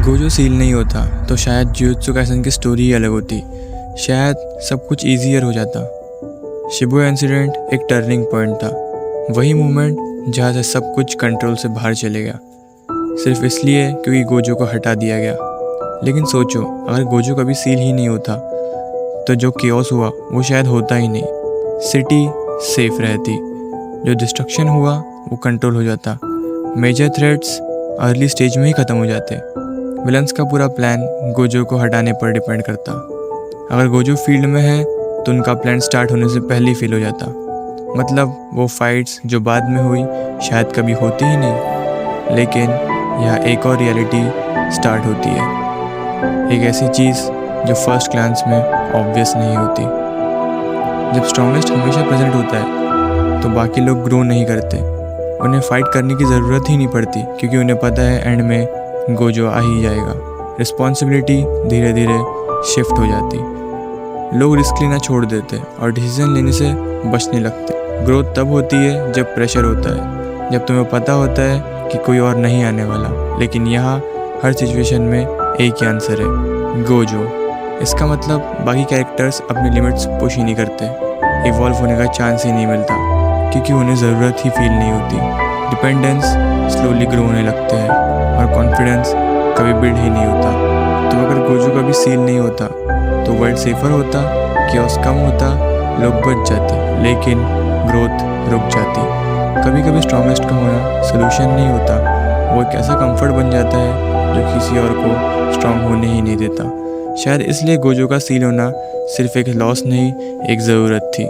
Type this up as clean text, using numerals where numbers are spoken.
Gojo seal नहीं होता तो शायद जुजुत्सु काइसेन की स्टोरी ही अलग होती। शायद सब कुछ ईजियर हो जाता। शिबुया इंसिडेंट एक टर्निंग पॉइंट था, वही मोमेंट जहाँ से सब कुछ कंट्रोल से बाहर चले गया, सिर्फ इसलिए क्योंकि गोजो को हटा दिया गया। लेकिन सोचो, अगर गोजो कभी सील ही नहीं होता तो जो केओस हुआ वो शायद होता ही नहीं। सिटी सेफ रहती, जो डिस्ट्रक्शन हुआ वो कंट्रोल हो जाता, मेजर थ्रेट्स अर्ली स्टेज में ही ख़त्म हो जाते। विलन्स का पूरा प्लान गोजो को हटाने पर डिपेंड करता। अगर गोजो फील्ड में है तो उनका प्लान स्टार्ट होने से पहले ही फेल हो जाता। मतलब वो फाइट्स जो बाद में हुई शायद कभी होती ही नहीं। लेकिन यहाँ एक और रियलिटी स्टार्ट होती है, एक ऐसी चीज़ जो फर्स्ट ग्लांस में ऑब्वियस नहीं होती। जब स्ट्रॉन्गेस्ट हमेशा प्रेजेंट होता है तो बाकी लोग ग्रो नहीं करते, उन्हें फाइट करने की ज़रूरत ही नहीं पड़ती, क्योंकि उन्हें पता है एंड में गोजो आ ही जाएगा। रिस्पॉन्सिबिलिटी धीरे धीरे शिफ्ट हो जाती, लोग रिस्क लेना छोड़ देते और डिसीजन लेने से बचने लगते। ग्रोथ तब होती है जब प्रेशर होता है, जब तुम्हें पता होता है कि कोई और नहीं आने वाला। लेकिन यहाँ हर सिचुएशन में एक ही आंसर है, गोजो। इसका मतलब बाकी कैरेक्टर्स अपनी लिमिट्स पुश ही नहीं करते, इवॉल्व होने का चांस ही नहीं मिलता, क्योंकि उन्हें ज़रूरत ही फील नहीं होती। डिपेंडेंस स्लोली ग्रो होने लगते हैं और कॉन्फिडेंस कभी बिल्ड ही नहीं होता। तो अगर गोजो कभी सील नहीं होता तो वर्ल्ड सेफर होता, केओस कम होता, लोग बच जाते, लेकिन ग्रोथ रुक जाती। कभी कभी स्ट्रॉन्गेस्ट का होना सोल्यूशन नहीं होता, वो एक ऐसा कंफर्ट बन जाता है जो किसी और को स्ट्रॉन्ग होने ही नहीं देता। शायद इसलिए गोजो का सील होना सिर्फ एक लॉस नहीं, एक ज़रूरत थी।